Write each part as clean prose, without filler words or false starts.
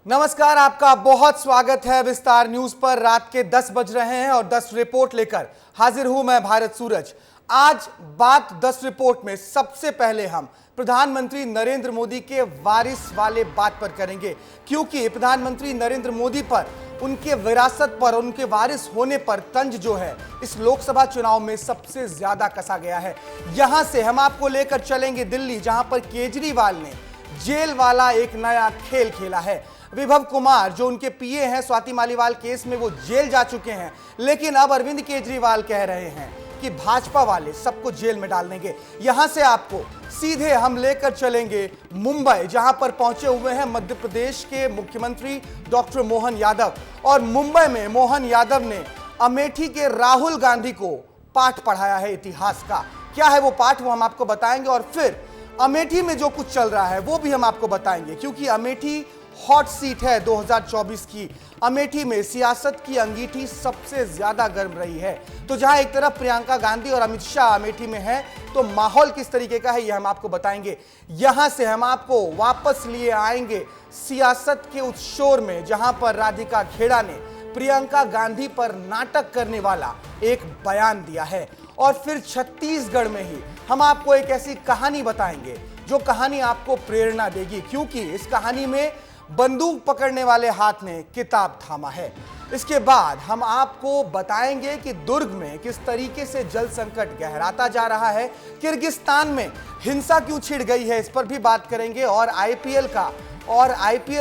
नमस्कार, आपका बहुत स्वागत है विस्तार न्यूज पर। रात के 10 बज रहे हैं और 10 रिपोर्ट लेकर हाजिर हूं मैं भारत सूरज। आज बात 10 रिपोर्ट में सबसे पहले हम प्रधानमंत्री नरेंद्र मोदी के वारिस वाले बात पर करेंगे, क्योंकि प्रधानमंत्री नरेंद्र मोदी पर, उनके विरासत पर, उनके वारिस होने पर तंज जो है इस लोकसभा चुनाव में सबसे ज्यादा कसा गया है। यहां से हम आपको लेकर चलेंगे दिल्ली, जहां पर केजरीवाल ने जेल वाला एक नया खेल खेला है। विभव कुमार जो उनके पीए हैं स्वाति मालीवाल केस में, वो जेल जा चुके हैं, लेकिन अब अरविंद केजरीवाल कह रहे हैं कि भाजपा वाले सबको जेल में डाल देंगे। यहां से आपको सीधे हम लेकर चलेंगे मुंबई, जहां पर पहुंचे हुए हैं मध्य प्रदेश के मुख्यमंत्री डॉक्टर मोहन यादव। और मुंबई में मोहन यादव ने अमेठी के राहुल गांधी को पाठ पढ़ाया है इतिहास का। क्या है वो पाठ, वो हम आपको बताएंगे। और फिर अमेठी में जो कुछ चल रहा है वो भी हम आपको बताएंगे, क्योंकि अमेठी हॉट सीट है 2024 की। अमेठी में सियासत की अंगीठी सबसे ज्यादा गर्म रही है। तो जहां एक तरफ प्रियंका गांधी और अमित शाह अमेठी में हैं, तो माहौल किस तरीके का है ये हम आपको बताएंगे। यहां से हम आपको वापस लिए आएंगे सियासत के उस शोर में, जहां पर राधिका खेड़ा ने प्रियंका गांधी पर नाटक करने वाला एक बयान दिया है। और फिर छत्तीसगढ़ में ही हम आपको एक ऐसी कहानी बताएंगे जो कहानी आपको प्रेरणा देगी, क्योंकि इस कहानी में बंदूक पकड़ने वाले हाथ ने किताब थामा है। इसके बाद हम आपको बताएंगे कि दुर्ग में किस तरीके से जल संकट गहराता जा रहा है, किर्गिस्तान में हिंसा क्यों छिड़ गई है, इस पर भी बात करेंगे। और आईपीएल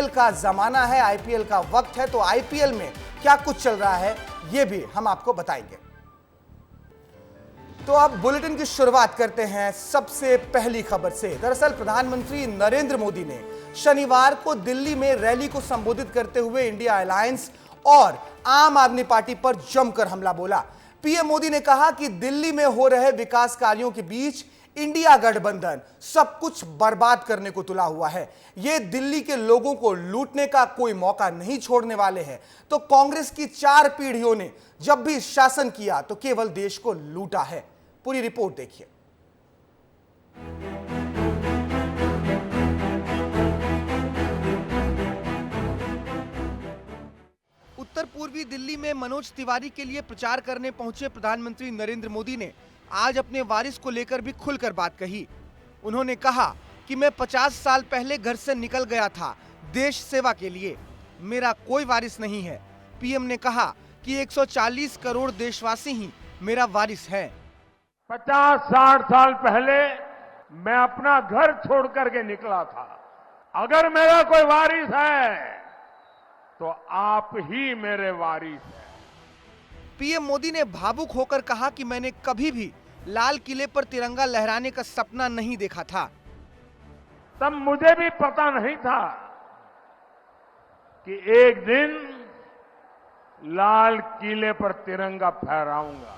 का जमाना है, आईपीएल का वक्त है, तो आईपीएल में क्या कुछ चल रहा है ये भी हम आपको बताएंगे। तो अब बुलेटिन की शुरुआत करते हैं सबसे पहली खबर से। दरअसल प्रधानमंत्री नरेंद्र मोदी ने शनिवार को दिल्ली में रैली को संबोधित करते हुए इंडिया अलायंस और आम आदमी पार्टी पर जमकर हमला बोला। पीएम मोदी ने कहा कि दिल्ली में हो रहे विकास कार्यों के बीच इंडिया गठबंधन सब कुछ बर्बाद करने को तुला हुआ है। ये दिल्ली के लोगों को लूटने का कोई मौका नहीं छोड़ने वाले हैं। तो कांग्रेस की 4 पीढ़ियों ने जब भी शासन किया तो केवल देश को लूटा है। पूरी रिपोर्ट देखिए। उत्तर पूर्वी दिल्ली में मनोज तिवारी के लिए प्रचार करने पहुंचे प्रधानमंत्री नरेंद्र मोदी ने आज अपने वारिस को लेकर भी खुलकर बात कही। उन्होंने कहा कि मैं 50 साल पहले घर से निकल गया था देश सेवा के लिए, मेरा कोई वारिस नहीं है। पीएम ने कहा कि 140 करोड़ देशवासी ही मेरा वारिस है। 50-60 साल पहले मैं अपना घर छोड़ करके निकला था। अगर मेरा कोई वारिस है तो आप ही मेरे वारिस हैं। पीएम मोदी ने भावुक होकर कहा कि मैंने कभी भी लाल किले पर तिरंगा लहराने का सपना नहीं देखा था। तब मुझे भी पता नहीं था कि एक दिन लाल किले पर तिरंगा फहराऊंगा।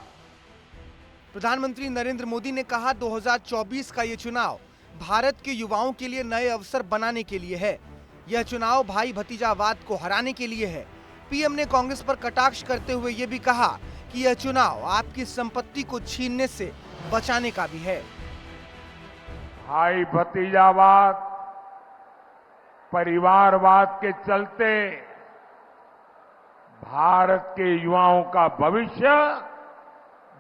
प्रधानमंत्री नरेंद्र मोदी ने कहा 2024 का ये चुनाव भारत के युवाओं के लिए नए अवसर बनाने के लिए है। यह चुनाव भाई भतीजावाद को हराने के लिए है। पीएम ने कांग्रेस पर कटाक्ष करते हुए यह भी कहा कि यह चुनाव आपकी संपत्ति को छीनने से बचाने का भी है। भाई भतीजावाद, परिवारवाद के चलते भारत के युवाओं का भविष्य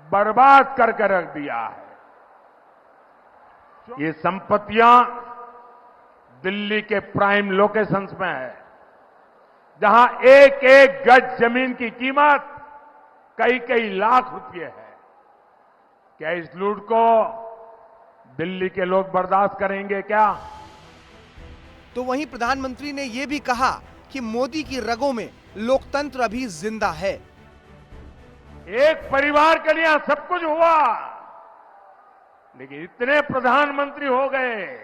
बर्बाद करके रख दिया है। ये संपत्तियां दिल्ली के प्राइम लोकेशंस में है, जहां एक एक गज जमीन की कीमत कई कई लाख रुपए है। क्या इस लूट को दिल्ली के लोग बर्दाश्त करेंगे क्या? तो वहीं प्रधानमंत्री ने यह भी कहा कि मोदी की रगों में लोकतंत्र अभी जिंदा है। एक परिवार के लिए सब कुछ हुआ, लेकिन इतने प्रधानमंत्री हो गए,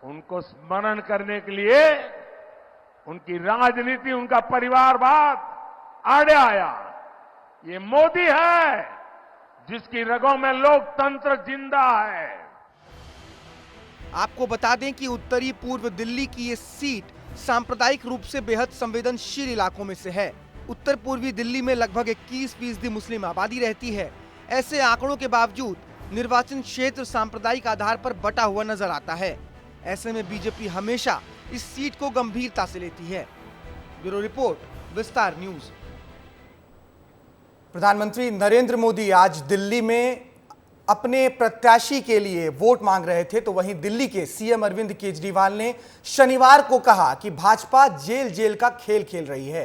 उनको स्मरण करने के लिए उनकी राजनीति, उनका परिवारवाद आड़े आया। ये मोदी है जिसकी रगों में लोकतंत्र जिंदा है। आपको बता दें कि उत्तरी पूर्व दिल्ली की ये सीट सांप्रदायिक रूप से बेहद संवेदनशील इलाकों में से है। उत्तर पूर्वी दिल्ली में लगभग 21% मुस्लिम आबादी रहती है। ऐसे आंकड़ों के बावजूद निर्वाचन क्षेत्र सांप्रदायिक आधार पर बटा हुआ नजर आता है। ऐसे में बीजेपी हमेशा इस सीट को गंभीरता से लेती है। ब्यूरो रिपोर्ट, विस्तार न्यूज। प्रधानमंत्री नरेंद्र मोदी आज दिल्ली में अपने प्रत्याशी के लिए वोट मांग रहे थे, तो वहीं दिल्ली के सीएम अरविंद केजरीवाल ने शनिवार को कहा कि भाजपा जेल जेल का खेल खेल रही है।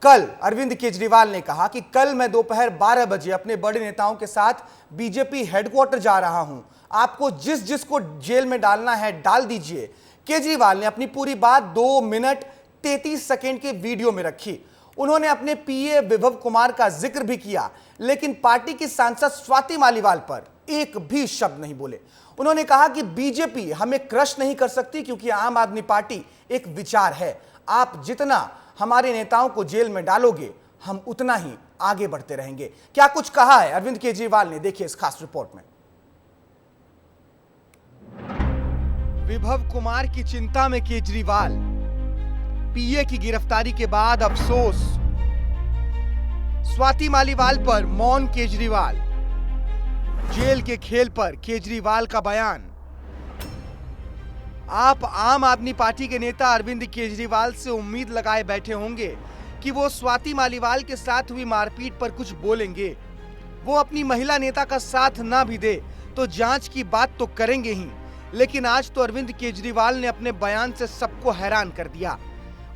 कल अरविंद केजरीवाल ने कहा कि कल मैं दोपहर 12 बजे अपने बड़े नेताओं के साथ बीजेपी हेडक्वार्टर जा रहा हूं, आपको जिस जिस को जेल में डालना है डाल दीजिए। केजरीवाल ने अपनी पूरी बात 2 मिनट 33 सेकेंड के वीडियो में रखी। उन्होंने अपने पीए विभव कुमार का जिक्र भी किया, लेकिन पार्टी की सांसद स्वाति मालीवाल पर एक भी शब्द नहीं बोले। उन्होंने कहा कि बीजेपी हमें क्रश नहीं कर सकती क्योंकि आम आदमी पार्टी एक विचार है। आप जितना हमारे नेताओं को जेल में डालोगे, हम उतना ही आगे बढ़ते रहेंगे। क्या कुछ कहा है अरविंद केजरीवाल ने, देखिए इस खास रिपोर्ट में। विभव कुमार की चिंता में केजरीवाल, पीए की गिरफ्तारी के बाद अफसोस, स्वाति मालीवाल पर मौन केजरीवाल, जेल के खेल पर केजरीवाल का बयान। आप आम आदमी पार्टी के नेता अरविंद केजरीवाल से उम्मीद लगाए बैठे होंगे कि वो स्वाति मालीवाल के साथ हुई मारपीट पर कुछ बोलेंगे। वो अपनी महिला नेता का साथ ना भी दे तो जांच की बात तो करेंगे ही, लेकिन आज तो अरविंद केजरीवाल ने अपने बयान से सबको हैरान कर दिया।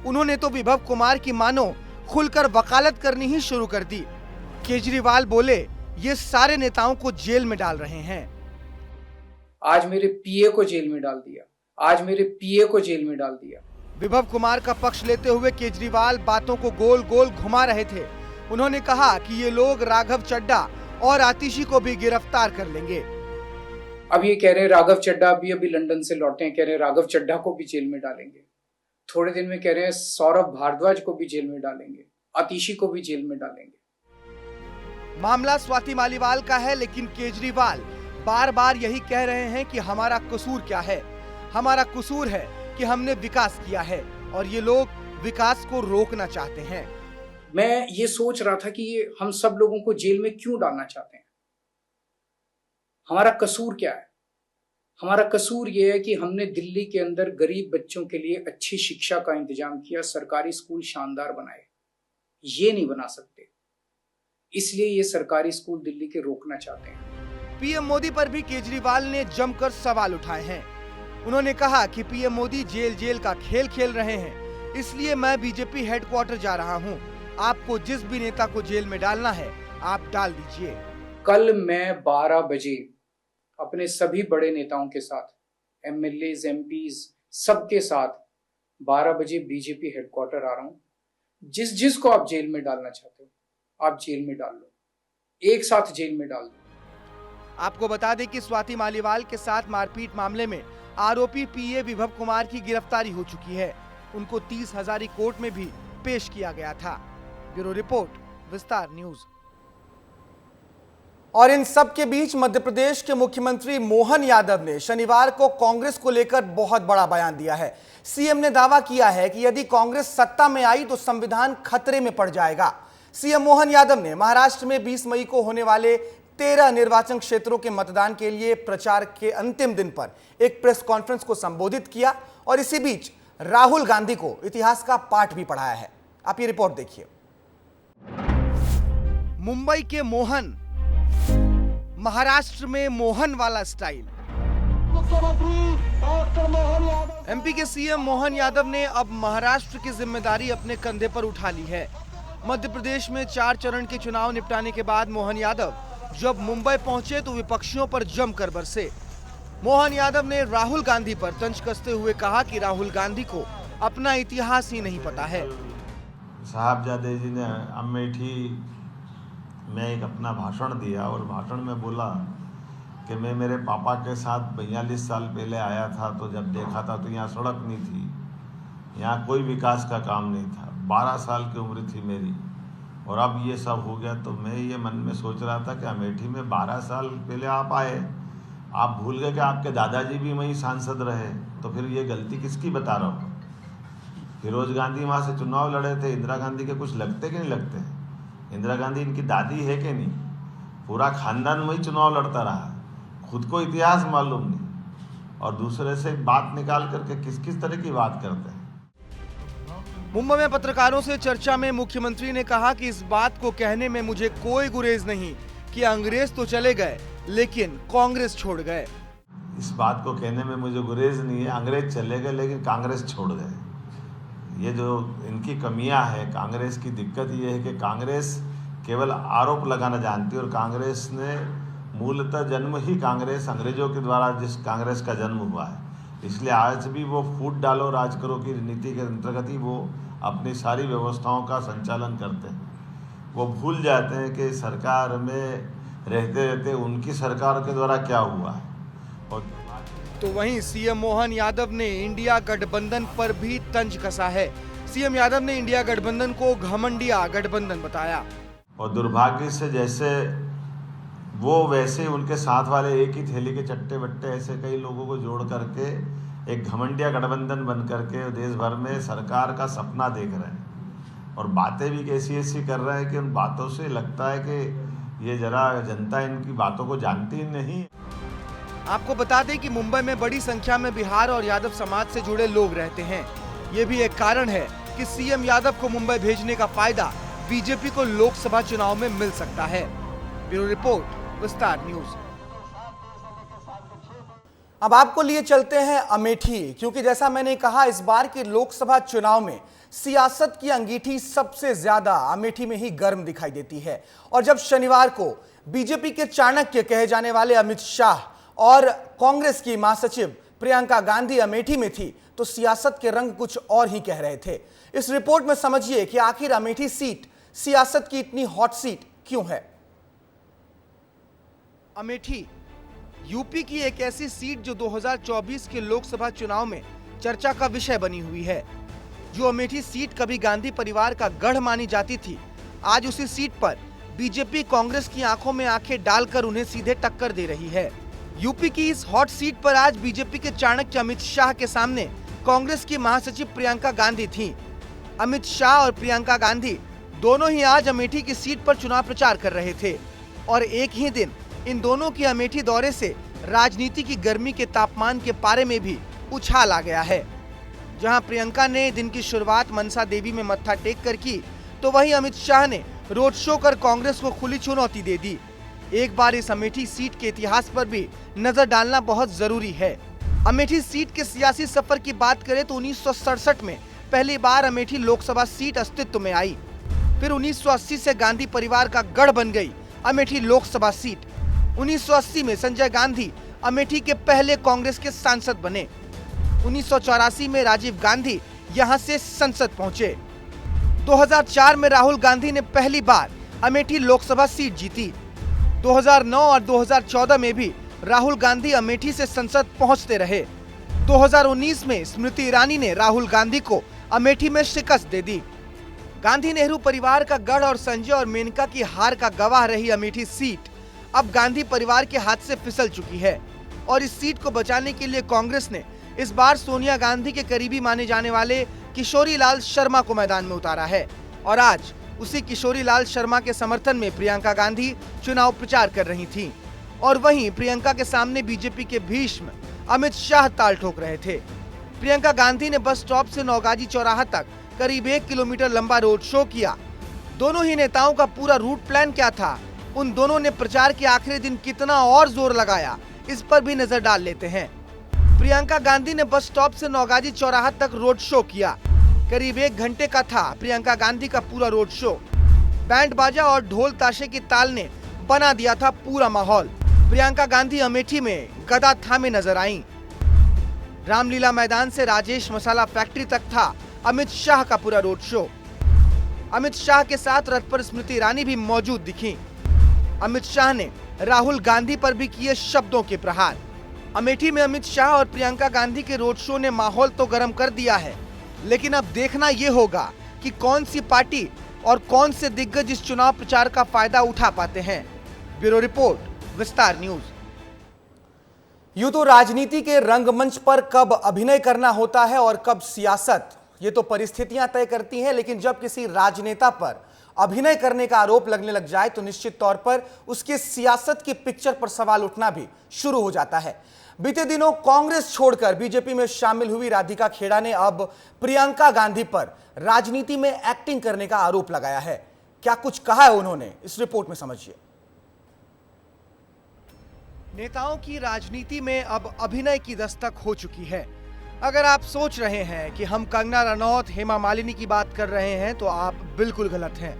उन्होंने तो विभव कुमार की मानो खुलकर वकालत करनी ही शुरू कर दी। केजरीवाल बोले, ये सारे नेताओं को जेल में डाल रहे हैं। आज मेरे पीए को जेल में डाल दिया, आज मेरे पीए को जेल में डाल दिया। विभव कुमार का पक्ष लेते हुए केजरीवाल बातों को गोल गोल घुमा रहे थे। उन्होंने कहा कि ये लोग राघव चड्डा और आतिशी को भी गिरफ्तार कर लेंगे। अब ये कह रहे हैं राघव चड्डा अभी लंदन से लौटे हैं, कह रहे हैं राघव चड्डा को भी जेल में डालेंगे। थोड़े दिन में कह रहे हैं सौरभ भारद्वाज को भी जेल में डालेंगे, आतिशी को भी जेल में डालेंगे। मामला स्वाति मालीवाल का है, लेकिन केजरीवाल बार बार यही कह रहे हैं कि हमारा कसूर क्या है। हमारा कसूर है कि हमने विकास किया है और ये लोग विकास को रोकना चाहते हैं। मैं ये सोच रहा था कि ये हम सब लोगों को जेल में क्यों डालना चाहते हैं। हमारा कसूर क्या है? हमारा कसूर ये है कि हमने दिल्ली के अंदर गरीब बच्चों के लिए अच्छी शिक्षा का इंतजाम किया, सरकारी स्कूल शानदार बनाए। ये नहीं बना सकते, इसलिए ये सरकारी स्कूल दिल्ली के रोकना चाहते हैं। पीएम मोदी पर भी केजरीवाल ने जमकर सवाल उठाए हैं। उन्होंने कहा कि पीएम मोदी जेल जेल का खेल खेल रहे हैं, इसलिए मैं बीजेपी हेडक्वार्टर जा रहा हूं। आपको जिस भी नेता को जेल में डालना है आप डाल दीजिए। कल मैं 12 बजे अपने सभी बड़े नेताओं के साथ, एमएलएज, एमपीज, सबके साथ 12 बजे बीजेपी हेडक्वार्टर आ रहा हूं। जिस जिस को आप जेल में डालना चाहते हो आप जेल में डाल लो, एक साथ जेल में डाल दो। आपको बता दें कि स्वाति मालीवाल के साथ मारपीट मामले में आरोपी पीए विभव कुमार की गिरफ्तारी हो चुकी है। उनको 30 हजारी कोर्ट में भी पेश किया गया था। ब्यूरो रिपोर्ट, विस्तार न्यूज। और इन सब के बीच मध्य प्रदेश के मुख्यमंत्री मोहन यादव ने शनिवार को कांग्रेस को लेकर बहुत बड़ा बयान दिया है। सीएम ने दावा किया है कि यदि कांग्रेस सत्ता में आई तो संविधान खतरे में पड़ जाएगा। सीएम मोहन यादव ने महाराष्ट्र में 20 मई को होने वाले 13 निर्वाचन क्षेत्रों के मतदान के लिए प्रचार के अंतिम दिन पर एक प्रेस कॉन्फ्रेंस को संबोधित किया और इसी बीच राहुल गांधी को इतिहास का पाठ भी पढ़ाया है। आप ये रिपोर्ट देखिए। मुंबई के मोहन, महाराष्ट्र में मोहन वाला स्टाइल। एमपी के सीएम मोहन यादव ने अब महाराष्ट्र की जिम्मेदारी अपने कंधे पर उठा ली है। मध्य प्रदेश में 4 चरण के चुनाव निपटाने के बाद मोहन यादव जब मुंबई पहुंचे तो विपक्षियों पर जमकर बरसे। मोहन यादव ने राहुल गांधी पर तंज कसते हुए कहा कि राहुल गांधी को अपना इतिहास ही नहीं पता है। साहबजादे जी ने अमेठी में एक अपना भाषण दिया और भाषण में बोला कि मैं मेरे पापा के साथ 42 साल पहले आया था, तो जब देखा था तो यहाँ सड़क नहीं थी, यहाँ कोई विकास का काम नहीं था। 12 साल की उम्र थी मेरी और अब ये सब हो गया। तो मैं ये मन में सोच रहा था कि अमेठी में 12 साल पहले आप आए, आप भूल गए कि आपके दादाजी भी वहीं सांसद रहे, तो फिर ये गलती किसकी बता रहा हूँ। फिरोज गांधी वहाँ से चुनाव लड़े थे, इंदिरा गांधी के कुछ लगते कि नहीं लगते? इंदिरा गांधी इनकी दादी है कि नहीं? पूरा खानदान वही चुनाव लड़ता रहा, खुद को इतिहास मालूम नहीं। और दूसरे से बात निकाल करके किस किस तरह की बात करते हैं। मुंबई में पत्रकारों से चर्चा में मुख्यमंत्री ने कहा कि इस बात को कहने में मुझे कोई गुरेज नहीं कि अंग्रेज तो चले गए लेकिन कांग्रेस छोड़ गए। इस बात को कहने में मुझे गुरेज नहीं है, अंग्रेज चले गए लेकिन कांग्रेस छोड़ गए। ये जो इनकी कमियां है, कांग्रेस की दिक्कत ये है कि कांग्रेस केवल आरोप लगाना जानती है और कांग्रेस ने मूलतः जन्म ही कांग्रेस अंग्रेजों के द्वारा जिस कांग्रेस का जन्म हुआ है, इसलिए आज भी वो फूट डालो राज करो की नीति के अंतर्गत ही वो अपनी सारी व्यवस्थाओं का संचालन करते हैं। वो भूल जाते हैं कि सरकार में रहते रहते उनकी सरकार के द्वारा क्या हुआ है। तो वहीं सीएम मोहन यादव ने इंडिया गठबंधन पर भी तंज कसा है। सीएम यादव ने इंडिया गठबंधन को घमंडिया गठबंधन बताया और दुर्भाग्य से जैसे वो वैसे ही उनके साथ वाले एक ही थैली के चट्टे बट्टे ऐसे कई लोगों को जोड़ करके एक घमंडिया गठबंधन बन करके देश भर में सरकार का सपना देख रहे हैं और बातें भी कैसी ऐसी कर रहे हैं कि उन बातों से लगता है कि ये जरा जनता इनकी बातों को जानती ही नहीं। आपको बता दें कि मुंबई में बड़ी संख्या में बिहार और यादव समाज से जुड़े लोग रहते हैं। ये भी एक कारण है कि सीएम यादव को मुंबई भेजने का फायदा बीजेपी को लोकसभा चुनाव में मिल सकता है। ब्यूरो रिपोर्ट, विस्तार न्यूज। अब आपको लिए चलते हैं अमेठी, क्योंकि जैसा मैंने कहा इस बार के लोकसभा चुनाव में सियासत की अंगीठी सबसे ज्यादा अमेठी में ही गर्म दिखाई देती है। और जब शनिवार को बीजेपी के चाणक्य कहे जाने वाले अमित शाह और कांग्रेस की महासचिव प्रियंका गांधी अमेठी में थी तो सियासत के रंग कुछ और ही कह रहे थे। इस रिपोर्ट में समझिए कि आखिर अमेठी सीट सियासत की इतनी हॉट सीट क्यों है। अमेठी यूपी की एक ऐसी सीट जो 2024 के लोकसभा चुनाव में चर्चा का विषय बनी हुई है। जो अमेठी सीट कभी गांधी परिवार का गढ़ मानी जाती थी, आज उसी सीट पर बीजेपी कांग्रेस की आंखों में आंखें डालकर उन्हें सीधे टक्कर दे रही है। यूपी की इस हॉट सीट पर आज बीजेपी के चाणक्य अमित शाह के सामने कांग्रेस की महासचिव प्रियंका गांधी थीं। अमित शाह और प्रियंका गांधी दोनों ही आज अमेठी की सीट पर चुनाव प्रचार कर रहे थे और एक ही दिन इन दोनों की अमेठी दौरे से राजनीति की गर्मी के तापमान के पारे में भी उछाल आ गया है। जहां प्रियंका ने दिन की शुरुआत मनसा देवी में मत्था टेक कर की, तो वहीं अमित शाह ने रोड शो कर कांग्रेस को खुली चुनौती दे दी। एक बार इस अमेठी सीट के इतिहास पर भी नजर डालना बहुत जरूरी है। अमेठी सीट के सियासी सफर की बात करें तो 1967 में पहली बार अमेठी लोकसभा सीट अस्तित्व में आई। फिर 1980 से गांधी परिवार का गढ़ बन गई अमेठी लोकसभा सीट। 1980 में संजय गांधी अमेठी के पहले कांग्रेस के सांसद बने। 1984 में राजीव गांधी यहां से संसद पहुंचे। 2004 में राहुल गांधी ने पहली बार अमेठी लोकसभा सीट जीती। 2009 और 2014 में भी राहुल गांधी अमेठी से संसद पहुंचते रहे। 2019 में स्मृति ईरानी ने राहुल गांधी को अमेठी में शिकस्त दे दी। गांधी नेहरू परिवार का गढ़ और संजय और मेनका की हार का गवाह रही अमेठी सीट अब गांधी परिवार के हाथ से फिसल चुकी है और इस सीट को बचाने के लिए कांग्रेस ने इस बार सोनिया गांधी के करीबी माने जाने वाले किशोरी लाल शर्मा को मैदान में उतारा है। और आज उसी किशोरी लाल शर्मा के समर्थन में प्रियंका गांधी चुनाव प्रचार कर रही थीं और वहीं प्रियंका के सामने बीजेपी के भीष्म अमित शाह ताल ठोक रहे थे। प्रियंका गांधी ने बस स्टॉप से नौगाजी चौराहा तक करीब 1 किलोमीटर लंबा रोड शो किया। दोनों ही नेताओं का पूरा रूट प्लान क्या था, उन दोनों ने प्रचार के आखिरी दिन कितना और जोर लगाया, इस पर भी नजर डाल लेते हैं। प्रियंका गांधी ने बस स्टॉप से नौगाजी चौराहा तक रोड शो किया। करीब 1 घंटे का था प्रियंका गांधी का पूरा रोड शो। बैंड बाजा और ढोल ताशे की ताल ने बना दिया था पूरा माहौल। प्रियंका गांधी अमेठी में गदा थामे नजर आईं। रामलीला मैदान से राजेश मसाला फैक्ट्री तक था अमित शाह का पूरा रोड शो। अमित शाह के साथ रथ पर स्मृति ईरानी भी मौजूद दिखी। अमित शाह ने राहुल गांधी पर भी किए शब्दों के प्रहार। अमेठी में अमित शाह और प्रियंका गांधी के रोड शो ने माहौल तो गर्म कर दिया है, लेकिन अब देखना ये होगा कि कौन सी पार्टी और कौन से दिग्गज इस चुनाव प्रचार का फायदा उठा पाते हैं। ब्यूरो रिपोर्ट, विस्तार न्यूज। यूं तो राजनीति के रंगमंच पर कब अभिनय करना होता है और कब सियासत, ये तो परिस्थितियां तय करती हैं, लेकिन जब किसी राजनेता पर अभिनय करने का आरोप लगने लग जाए तो निश्चित तौर पर उसके सियासत की पिक्चर पर सवाल उठना भी शुरू हो जाता है। बीते दिनों कांग्रेस छोड़कर बीजेपी में शामिल हुई राधिका खेड़ा ने अब प्रियंका गांधी पर राजनीति में एक्टिंग करने का आरोप लगाया है। क्या कुछ कहा है उन्होंने, इस रिपोर्ट में समझिए। नेताओं की राजनीति में अब अभिनय की दस्तक हो चुकी है। अगर आप सोच रहे हैं कि हम कंगना रनौत, हेमा मालिनी की बात कर रहे हैं तो आप बिल्कुल गलत हैं,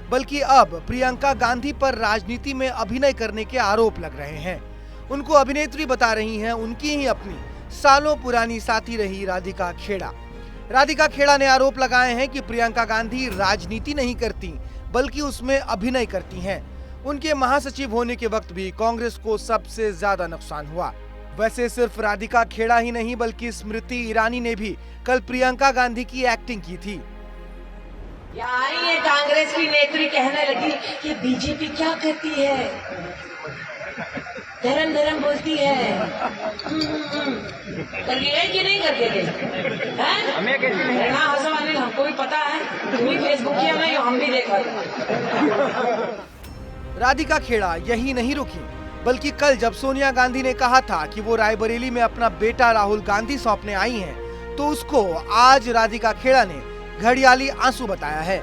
बल्कि अब प्रियंका गांधी पर राजनीति में अभिनय करने के आरोप लग रहे हैं। उनको अभिनेत्री बता रही हैं उनकी ही अपनी सालों पुरानी साथी रही राधिका खेड़ा। राधिका खेड़ा ने आरोप लगाए हैं कि प्रियंका गांधी राजनीति नहीं करती बल्कि उसमें अभिनय करती हैं। उनके महासचिव होने के वक्त भी कांग्रेस को सबसे ज्यादा नुकसान हुआ। वैसे सिर्फ राधिका खेड़ा ही नहीं बल्कि स्मृति ईरानी ने भी कल प्रियंका गांधी की एक्टिंग की थी। आई है कांग्रेस की नेत्री कहने लगी कि बीजेपी क्या करती है, धर्म धर्म बोलती है। करती है कि नहीं करती है? हमें कैसे नहीं? हमको भी पता है, तुम भी फेसबुक किया नहीं, हम भी देखा। राधिका खेड़ा यही नहीं रुकी, बल्कि कल जब सोनिया गांधी ने कहा था कि वो रायबरेली में अपना बेटा राहुल गांधी सौंपने आई हैं, तो उसको आज राधिका खेड़ा ने घड़ियाली आंसू बताया है।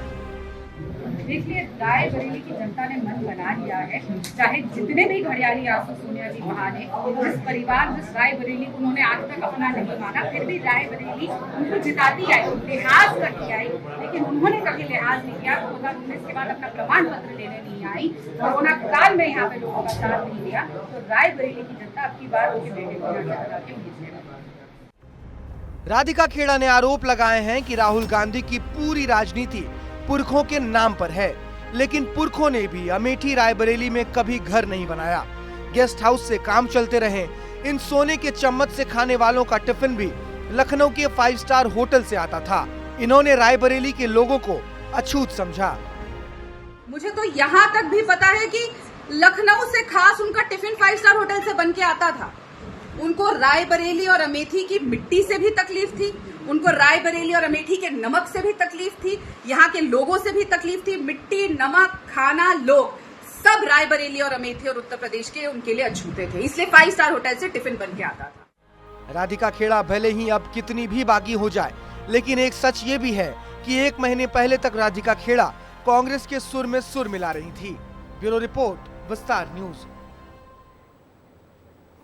देखिए, रायबरेली की जनता ने मन बना लिया है, चाहे जितने भी घड़ियाली आंसू सोनिया जी बहाने, जिस परिवार जिस रायबरेली को उन्होंने आज तक अपना नहीं माना, फिर भी रायबरेली उनको जिताती आई, लिहाज करती आई, लेकिन उन्होंने कभी लिहाज नहीं किया। 2019 के बाद अपना प्रमाण पत्र लेने नहीं आई, कोरोना काल में यहाँ पे लोगों का साथ नहीं दिया, तो रायबरेली की जनता अब की बार उनके बेटे को लगा के उम्मीद है। राधिका खेड़ा ने आरोप लगाए हैं कि राहुल गांधी की पूरी राजनीति पुरखों के नाम पर है, लेकिन पुरखों ने भी अमेठी रायबरेली में कभी घर नहीं बनाया। गेस्ट हाउस से काम चलते रहे। इन सोने के चम्मच से खाने वालों का टिफिन भी लखनऊ के 5 स्टार होटल से आता था। इन्होंने रायबरेली के लोगों को अछूत समझा। मुझे तो यहाँ तक भी पता है कि लखनऊ से खास उनका टिफिन 5 स्टार होटल से बन के आता था। उनको रायबरेली और अमेठी की मिट्टी से भी तकलीफ थी, उनको रायबरेली और अमेठी के नमक से भी तकलीफ थी, यहाँ के लोगों से भी तकलीफ थी। मिट्टी, नमक, खाना, लोग सब रायबरेली और अमेठी और उत्तर प्रदेश के उनके लिए अछूते थे, इसलिए 5 स्टार होटल से टिफिन बन के आता था। राधिका खेड़ा भले ही अब कितनी भी बागी हो जाए, लेकिन एक सच ये भी है कि 1 महीने पहले तक राधिका खेड़ा कांग्रेस के सुर में सुर मिला रही थी। ब्यूरो रिपोर्ट, विस्तार न्यूज।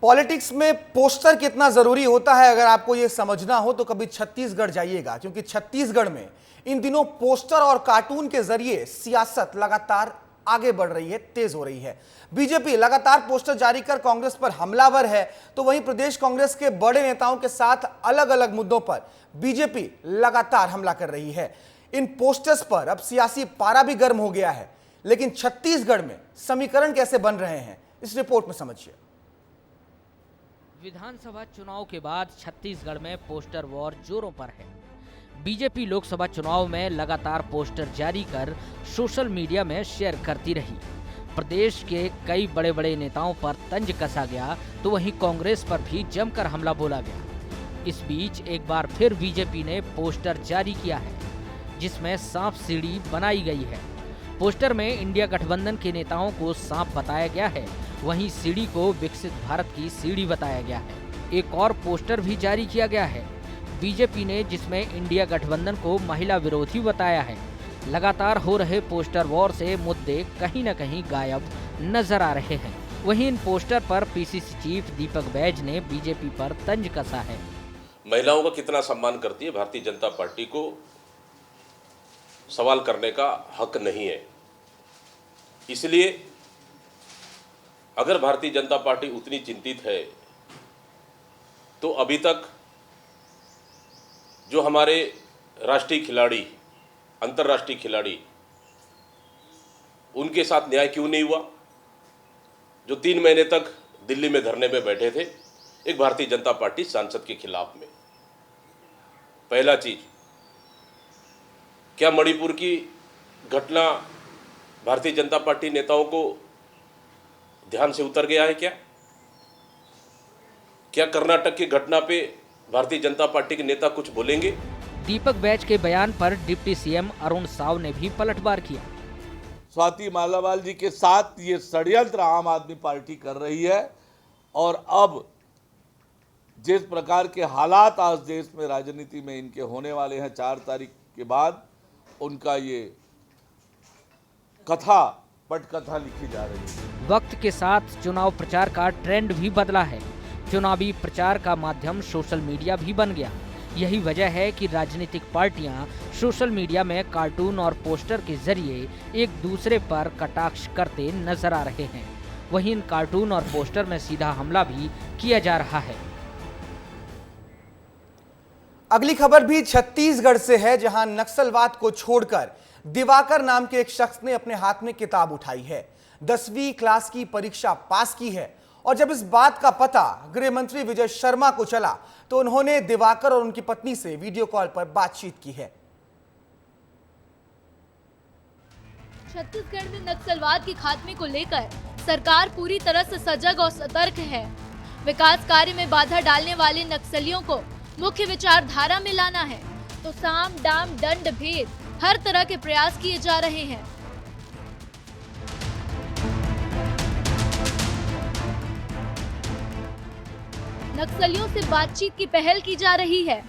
पॉलिटिक्स में पोस्टर कितना जरूरी होता है, अगर आपको यह समझना हो तो कभी छत्तीसगढ़ जाइएगा, क्योंकि छत्तीसगढ़ में इन दिनों पोस्टर और कार्टून के जरिए सियासत लगातार आगे बढ़ रही है, तेज हो रही है। बीजेपी लगातार पोस्टर जारी कर कांग्रेस पर हमलावर है, तो वहीं प्रदेश कांग्रेस के बड़े नेताओं के साथ अलग अलग मुद्दों पर बीजेपी लगातार हमला कर रही है। इन पोस्टर्स पर अब सियासी पारा भी गर्म हो गया है, लेकिन छत्तीसगढ़ में समीकरण कैसे बन रहे हैं, इस रिपोर्ट में समझिए। विधानसभा चुनाव के बाद छत्तीसगढ़ में पोस्टर वॉर जोरों पर है। बीजेपी लोकसभा चुनाव में लगातार पोस्टर जारी कर सोशल मीडिया में शेयर करती रही। प्रदेश के कई बड़े बड़े नेताओं पर तंज कसा गया, तो वहीं कांग्रेस पर भी जमकर हमला बोला गया। इस बीच एक बार फिर बीजेपी ने पोस्टर जारी किया है, जिसमें सांप सीढ़ी बनाई गई है। पोस्टर में इंडिया गठबंधन के नेताओं को सांप बताया गया है, वहीं सीढ़ी को विकसित भारत की सीढ़ी बताया गया है। एक और पोस्टर भी जारी किया गया है बीजेपी ने, जिसमें इंडिया गठबंधन को महिला विरोधी बताया है। लगातार हो रहे पोस्टर वॉर से मुद्दे कहीं न कहीं गायब नजर आ रहे हैं। वहीं इन पोस्टर पर पीसीसी चीफ दीपक बैज ने बीजेपी पर तंज कसा है। महिलाओं का कितना सम्मान करती है, भारतीय जनता पार्टी को सवाल करने का हक नहीं है। इसलिए अगर भारतीय जनता पार्टी उतनी चिंतित है तो अभी तक जो हमारे राष्ट्रीय खिलाड़ी, अंतर्राष्ट्रीय खिलाड़ी, उनके साथ न्याय क्यों नहीं हुआ? जो 3 महीने तक दिल्ली में धरने में बैठे थे एक भारतीय जनता पार्टी सांसद के खिलाफ में। पहला चीज, क्या मणिपुर की घटना भारतीय जनता पार्टी नेताओं को ध्यान से उतर गया है? क्या कर्नाटक की घटना पे भारतीय जनता पार्टी के नेता कुछ बोलेंगे? दीपक बैज के बयान पर डिप्टी सीएम अरुण साव ने भी पलटवार किया। स्वाति मालावाल जी के साथ ये षड्यंत्र आम आदमी पार्टी कर रही है और अब जिस प्रकार के हालात आज देश में राजनीति में इनके होने वाले हैं 4 तारीख के बाद, उनका ये कथा पटकथा लिखी जा रही है। वक्त के साथ चुनाव प्रचार का ट्रेंड भी बदला है। चुनावी प्रचार का माध्यम सोशल मीडिया भी बन गया। यही वजह है कि राजनीतिक पार्टियां सोशल मीडिया में कार्टून और पोस्टर के जरिए एक दूसरे पर कटाक्ष करते नजर आ रहे हैं। वहीं इन कार्टून और पोस्टर में सीधा हमला भी किया जा रहा है। अगली खबर भी छत्तीसगढ़ से है, जहां नक्सलवाद को छोड़कर दिवाकर नाम के एक शख्स ने अपने हाथ में किताब उठाई है। 10वीं क्लास की परीक्षा पास की है और जब इस बात का पता गृह मंत्री विजय शर्मा को चला तो उन्होंने दिवाकर और उनकी पत्नी से वीडियो कॉल पर बातचीत की है। छत्तीसगढ़ में नक्सलवाद के खात्मे को लेकर सरकार पूरी तरह से सजग और सतर्क है। विकास कार्य में बाधा डालने वाले नक्सलियों को मुख्य विचारधारा में लाना है तो साम दाम दंड भेद हर तरह के प्रयास किए जा रहे हैं। नक्सलियों से बातचीत की पहल की जा रही है।